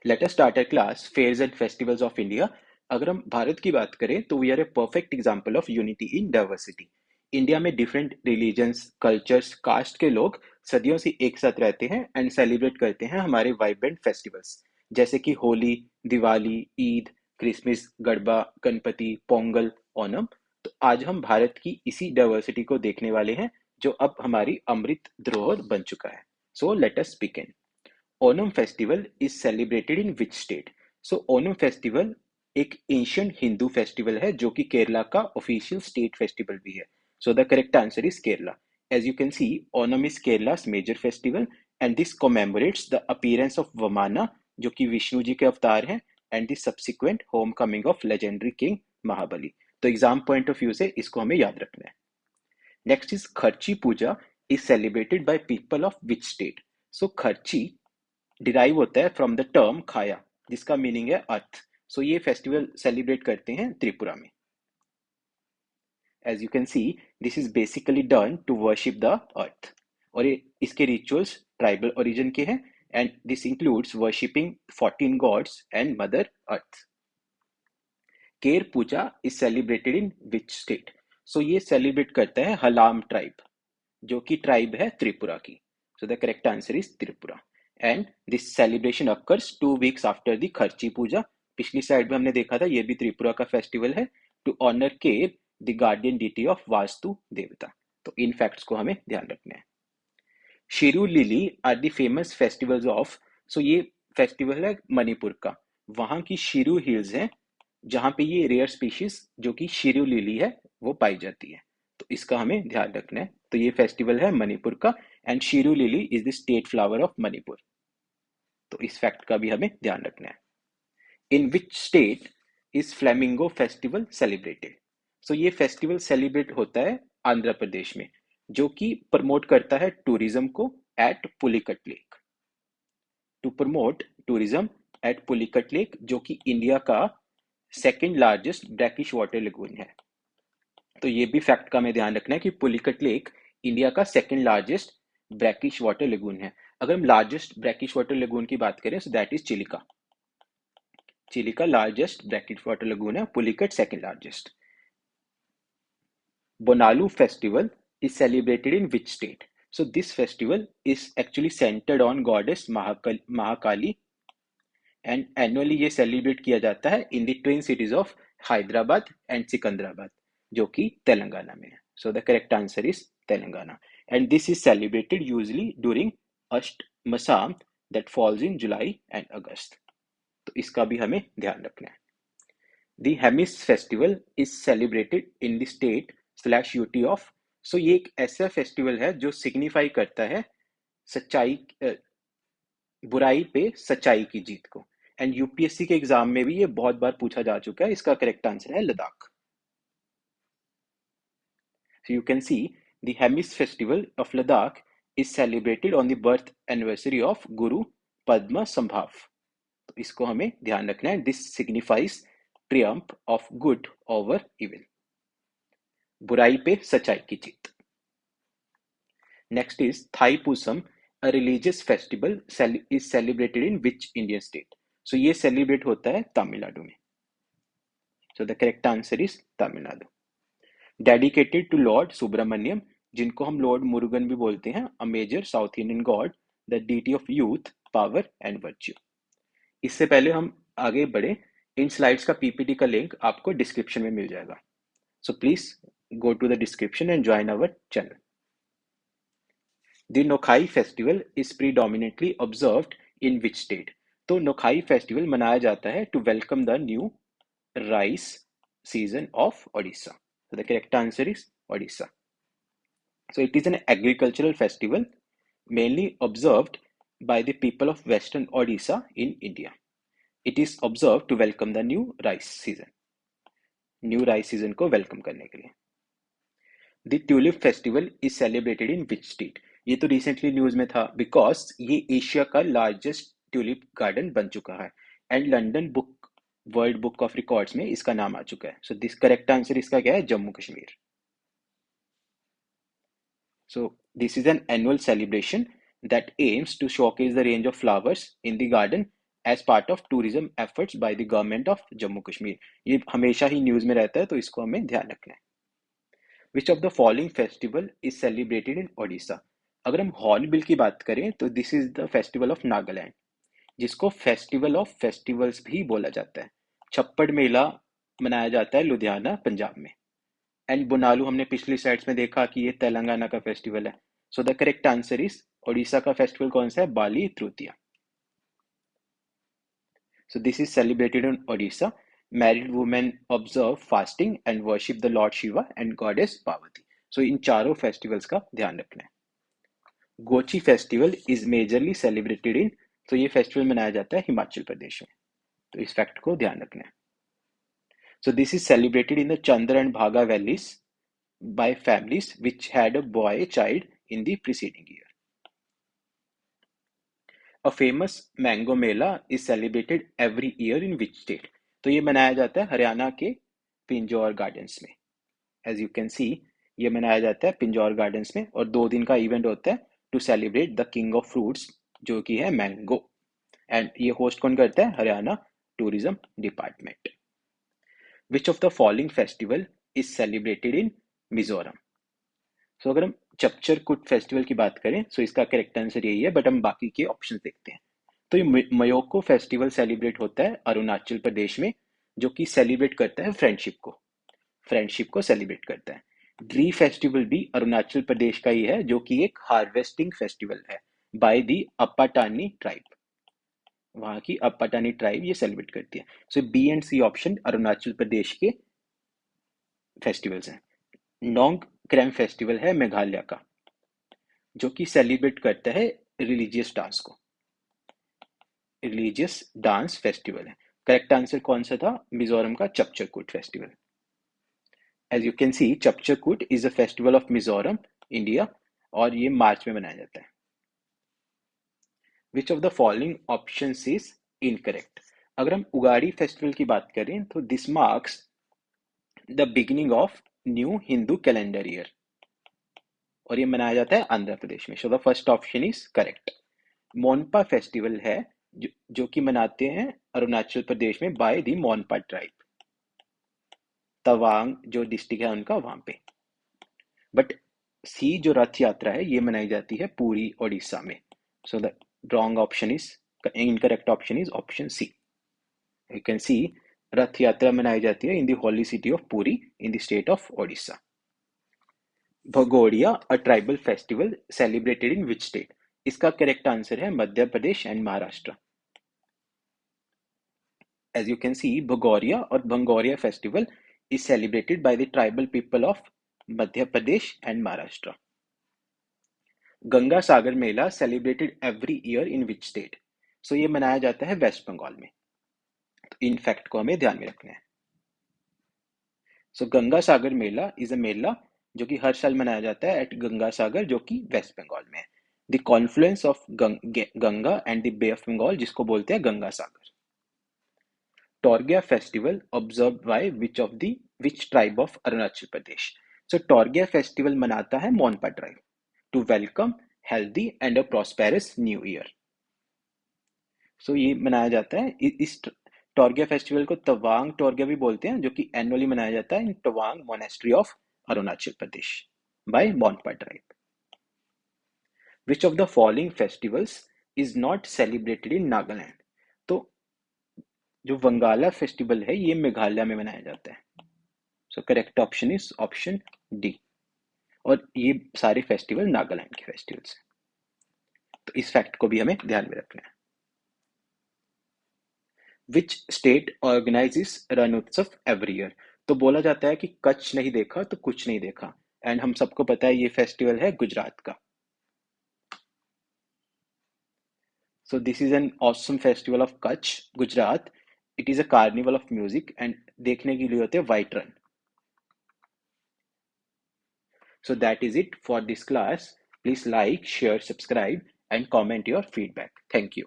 Late us start our class fairs and festivals of India. अगर हम भारत की बात करें तो we are a perfect example of unity in diversity. India में डिफरेंट रिलीजन्स, कल्चर्स, कास्ट के लोग सदियों से एक साथ रहते हैं एंड सेलिब्रेट करते हैं हमारे वाइब्रेंट फेस्टिवल्स, जैसे कि होली, दिवाली, ईद, क्रिसमस, गरबा, गणपति, पोंगल, ओणम। तो आज हम भारत की इसी डाइवर्सिटी को देखने वाले हैं, जो अब हमारी अमृत धरोहर बन चुका है। So let us begin. Onam festival is celebrated in which state? So Onam festival एक एंशियंट हिंदू फेस्टिवल है जो कि केरला का ऑफिशियल स्टेट फेस्टिवल भी है। So the correct answer is Kerala. As you can see, Onam is Kerala's major festival and this commemorates the appearance of Vamana, जो कि विष्णु जी के अवतार हैं, and the subsequent homecoming of legendary king Mahabali. तो एग्जाम पॉइंट ऑफ व्यू से इसको हमें याद रखना है। Next is Kharchi Puja is celebrated by people of which state? So Kharchi derive होता है फ्रॉम द टर्म खाया, जिसका मीनिंग है अर्थ। सो ये फेस्टिवल सेलिब्रेट करते हैं त्रिपुरा में। As you can see, this is basically done to worship the earth, और ये इसके रिचुअल्स ट्राइबल ओरिजिन के हैं, and this includes worshipping 14 gods and mother earth. Ker Puja is celebrated in which state? So ये celebrate करता है हलाम ट्राइब, जो कि ट्राइब है त्रिपुरा की। सो the correct answer is Tripura. And this celebration occurs 2 weeks after the खर्ची पूजा। पिछली साइड में हमने देखा था, ये भी त्रिपुरा का फेस्टिवल है, to honour Ker the guardian deity of Vastu Devata. तो इन फैक्ट्स को हमें ध्यान रखना है। Shirui lily are the famous festivals of. So ये फेस्टिवल है मणिपुर का। वहां की शिरू हिल्स हैं, जहां पे ये रेयर स्पीशीज जो कि शिरू लिली है वो पाई जाती है। तो इसका हमें ध्यान रखना है। तो ये फेस्टिवल है मणिपुर का, and Shirui lily is the state flower of Manipur. तो इस फैक्ट का भी हमें ध्यान रखना है। In which state is flamingo festival celebrated? So ये फेस्टिवल सेलिब्रेट होता है आंध्र प्रदेश में, जो कि प्रमोट करता है टूरिज्म को at Pulicat lake. To promote tourism at Pulicat lake, जो कि इंडिया का second largest brackish water lagoon है। तो ये भी फैक्ट का हमें ध्यान रखना है कि पुलिकट लेक इंडिया का second largest brackish water lagoon है। अगर हम लार्जेस्ट ब्रैकिश वाटर लेगून की बात करें, so that is Chilika. Chilika largest brackish water lagoon है, Pulicat second largest. Bonalu festival is celebrated in which state? So this festival is actually centered on goddess Mahakali, and annually ये celebrate किया जाता है in the twin cities of Hyderabad and Sikandrabad, जो कि तेलंगाना में है। So the correct answer is Telangana, and this is celebrated usually during Ashtmasam that falls in July and August. तो इसका भी हमें ध्यान रखना है। The Hemis festival is celebrated in the state slash UT of। सो ये एक ऐसा फेस्टिवल है जो सिग्निफाई करता है सच्चाई, बुराई पे सच्चाई की जीत को। एंड यूपीएससी के एग्जाम में भी ये बहुत बार पूछा जा चुका है। इसका करेक्ट आंसर है Ladakh. So you can see the Hemis festival of Ladakh is celebrated on the birth anniversary of Guru Padma Sambhav। तो इसको हमें ध्यान रखना है। This signifies triumph of good over evil, बुराई पे सच्चाई की जीत। Next is Thai Pusam, a religious festival is celebrated in which Indian state? So ये सेलिब्रेट होता है तमिलनाडु में। So the correct answer is Tamil Nadu. Dedicated to lord Subramanyam, जिनको हम लॉर्ड मुरुगन भी बोलते हैं, a major south Indian god, the deity of youth, power and virtue. इससे पहले हम आगे बढ़े, इन स्लाइड्स का पीपीटी का लिंक आपको डिस्क्रिप्शन में मिल जाएगा। So please go to the description and join our channel. The Nokhai festival is predominantly observed in which state? तो नोखाई फेस्टिवल मनाया जाता है to welcome the new rice season of Odisha. So the correct answer is Odisha. So it is an agricultural festival mainly observed by the people of western Odisha in India. It is observed to welcome the new rice season. New rice season को welcome करने के लिए। The tulip festival is celebrated in which state? ये तो recently news में था, because ये Asia का लार्जेस्ट ट्यूलिप गार्डन बन चुका है, and London book world book of records में इसका नाम आ चुका है। सो दिस करेक्ट आंसर इसका क्या है? Jammu Kashmir. So this is an annual celebration that aims to showcase the range of flowers in the garden as part of tourism efforts by the government of Jammu Kashmir. ये हमेशा ही न्यूज में रहता है, तो इसको हमें ध्यान रखना है। Which of the following festival is celebrated इन ओडिशा? अगर हम हॉर्नबिल की बात करें तो this is the festival of Nagaland, जिसको फेस्टिवल ऑफ फेस्टिवल्स भी बोला जाता है। छप्पड़ मेला मनाया जाता है लुधियाना, पंजाब में। एंड बोनालू हमने पिछली स्लाइड्स में देखा कि ये तेलंगाना का फेस्टिवल है। So the correct answer is Odisha का फेस्टिवल कौन सा है? बाली तृतीया। So this is celebrated in Odisha. Married women observe fasting and worship the Lord Shiva and goddess Parvati. So इन चारों फेस्टिवल्स का ध्यान रखना है। Gochi festival is majorly celebrated in, तो ये फेस्टिवल मनाया जाता है हिमाचल प्रदेश में, तो इस फैक्ट को ध्यान रखना है। So this is celebrated in the Chandra and Bhaga valleys by families which had a boy child in the preceding year. A famous mango mela is celebrated every year in which state? तो ये मनाया जाता है हरियाणा के Pinjore gardens में। As you can सी, ये मनाया जाता है पिंजौर गार्डन्स में, और 2 दिन का इवेंट होता है to celebrate the king of fruits, जो कि है मैंगो। एंड ये होस्ट कौन करता है? Haryana tourism department. Which of the following festival is celebrated in Mizoram? So अगर हम चपचर कुट फेस्टिवल की बात करें, सो इसका करेक्ट आंसर यही है, बट हम बाकी के ऑप्शन देखते हैं। तो ये मयोको फेस्टिवल सेलिब्रेट होता है अरुणाचल प्रदेश में, जो कि सेलिब्रेट करता है फ्रेंडशिप को सेलिब्रेट करता है। ड्री फेस्टिवल भी अरुणाचल प्रदेश का ही है, जो कि एक हार्वेस्टिंग फेस्टिवल है बाय दी अपाटानी ट्राइब। वहां की अपाटानी ट्राइब ये सेलिब्रेट करती है। So B and C option Arunachal Pradesh के फेस्टिवल्स हैं। नोंग क्रैम फेस्टिवल है मेघालय का, जो कि सेलिब्रेट करता है रिलीजियस डांस फेस्टिवल है। करेक्ट आंसर कौन सा था? मिजोरम का Chapcharkut festival. As you can see, Chapcharkut is a festival of Mizoram, India, और ये मार्च में मनाया जाता है। Which of the following option is incorrect? अगर हम उगाड़ी फेस्टिवल की बात करें तो this marks the beginning of new Hindu calendar year, और ये मनाया जाता है आंध्र प्रदेश में। So the first option is correct. Monpa festival है जो कि मनाते हैं अरुणाचल प्रदेश में by the Monpa tribe, Tawang जो डिस्ट्रिक्ट है उनका, वहां पे। बट सी जो रथ यात्रा है ये मनाई जाती है पूरी ओडिशा में। So the wrong option is, incorrect option is option C. You can see, Rath Yatra मनाई जाती है in the holy city of Puri in the state of Odisha. Bhagoria a tribal festival celebrated in which state? इसका करेक्ट आंसर है Madhya Pradesh and Maharashtra. As you can see, Bhagoria or Bhangoria festival is celebrated by the tribal people of Madhya Pradesh and Maharashtra. Ganga Sagar Mela celebrated every year in which state? So ये मनाया जाता है waste Bengal में, तो in fact को हमें ध्यान में रखना है। सो गंगा सागर मेला इज अ मेला जो कि हर साल मनाया जाता है एट गंगा सागर, जो कि वेस्ट बंगाल में है। The confluence of Ganga and the Bay of Bengal, जिसको बोलते हैं Ganga Sagar. Torgya festival observed by which tribe of Arunachal Pradesh? So Torgya festival मनाता है Monpa tribe to welcome healthy and a prosperous new year. So ये मनाया जाता है, इस टॉर्गिया फेस्टिवल को तवांग टॉर्गिया भी बोलते हैं, जो कि एनुअली मनाया जाता है in Tawang monastery of Arunachal Pradesh by Monpa tribe. Which of the following festivals is not celebrated in Nagaland? तो जो वंगाला फेस्टिवल है ये मेघालय में मनाया जाता है। So correct option is option D, और ये सारे फेस्टिवल नागालैंड के फेस्टिवल्स हैं, तो इस फैक्ट को भी हमें ध्यान में रखना है। विच स्टेट ऑर्गेनाइजेस रण उत्सव एवरी ईयर? तो बोला जाता है कि कच्छ नहीं देखा तो कुछ नहीं देखा, एंड हम सबको पता है ये फेस्टिवल है गुजरात का। So this is an awesome festival of Kutch, Gujarat. It is a carnival of music, and देखने के लिए होते हैं white run. So that is it for this class. Please like, share, subscribe, and comment your feedback. Thank you.